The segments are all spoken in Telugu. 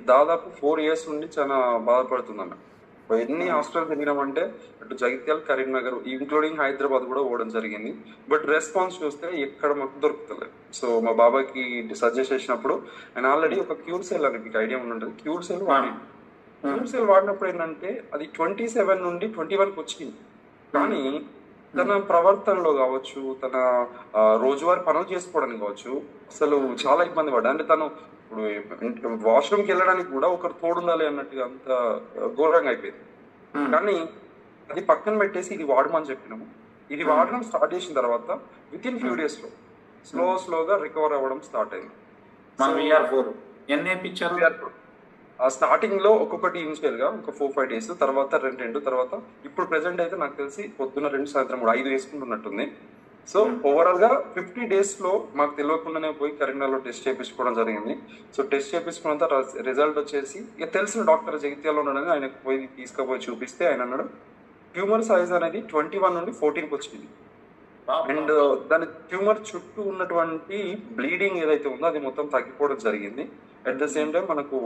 దాదాపు 4 years నుండి చాలా బాధపడుతుందన్న. ఎన్ని హాస్పిటల్ తిరిగినామంటే అటు జగిత్యాల, కరీంనగర్ ఇంక్లూడింగ్ హైదరాబాద్ కూడా పోవడం జరిగింది. బట్ రెస్పాన్స్ చూస్తే ఎక్కడ మాకు దొరుకుతలేదు. సో మా బాబాకి సజెస్ట్ చేసినప్పుడు ఆయన ఆల్రెడీ ఒక క్యూర్ సెల్ అని మీకు ఐడియా ఉంటుంది, క్యూర్ సెల్ వాడి క్యూర్ సెల్ వాడినప్పుడు ఏంటంటే అది 27 నుండి 21 వచ్చింది. కానీ తన ప్రవర్తనలో కావచ్చు, తన రోజువారీ పనులు చేసుకోవడానికి కావచ్చు, అసలు చాలా ఇబ్బంది పడ్డా. అంటే తను ఇప్పుడు వాష్రూమ్కి వెళ్ళడానికి కూడా ఒకరు తోడుండాలి అన్నట్టుగా అంత ఘోరంగా అయిపోయింది. కానీ అది పక్కన పెట్టేసి ఇది వాడమని చెప్పినాము. ఇది వాడడం స్టార్ట్ చేసిన తర్వాత విత్ ఇన్ ఫ్యూ డేస్ లో స్లోగా రికవర్ అవ్వడం స్టార్ట్ అయింది. స్టార్టింగ్ లో ఒక్కొక్కటి ఇనిషియల్ గా ఒక 4-5 days, తర్వాత రెండు తర్వాత ఇప్పుడు ప్రెసెంట్ అయితే నాకు తెలిసి పొద్దున్న 2 సాయంత్రం 3 5 వేసుకుంటున్నట్టుంది. సో ఓవరాల్ గా 50 days లో మాకు తెలియకుండానే పోయి కరీంనగర్లో టెస్ట్ చేయించుకోవడం జరిగింది. సో టెస్ట్ చేయించుకున్నంత రిజల్ట్ వచ్చేసి ఇక తెలిసిన డాక్టర్ జగిత్యాలలో ఉన్నాడని ఆయనకు పోయి తీసుకుపోయి చూపిస్తే ఆయన అన్నాడు ట్యూమర్ సైజ్ అనేది 21 నుండి 14కి వచ్చింది. అండ్ దాని ట్యూమర్ చుట్టూ ఉన్నటువంటి బ్లీడింగ్ ఏదైతే ఉందో అది మొత్తం తగ్గిపోవడం జరిగింది. అట్ ద సేమ్ టైం మనకు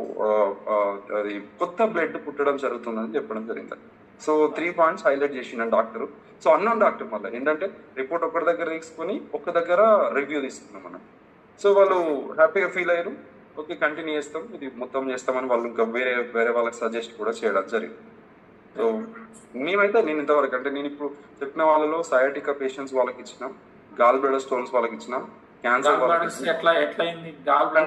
అది కొత్త బ్లడ్ పుట్టడం జరుగుతుందని చెప్పడం జరిగింది. సో 3 points హైలైట్ చేసిన డాక్టర్. సో అన్నాం డాక్టర్ మళ్ళీ ఏంటంటే రిపోర్ట్ ఒకరి దగ్గర తీసుకొని ఒక దగ్గర రివ్యూ తీసుకున్నాం మనం. సో వాళ్ళు హ్యాపీగా ఫీల్ అయ్యారు. ఓకే కంటిన్యూ చేస్తాం, ఇది మొత్తం చేస్తామని వాళ్ళు ఇంకా వేరే వాళ్ళకి సజెస్ట్ కూడా చేయడం జరిగింది. సో మేమైతే నేను ఇంతవరకు అంటే నేను ఇప్పుడు చెప్పిన వాళ్ళలో సయాటికా పేషెంట్స్ వాళ్ళకి ఇచ్చిన, గాల్ బ్లాడర్ స్టోన్స్ వాళ్ళకి ఇచ్చిన, క్యాన్సర్ వాళ్ళకి, ఎట్లా అంటే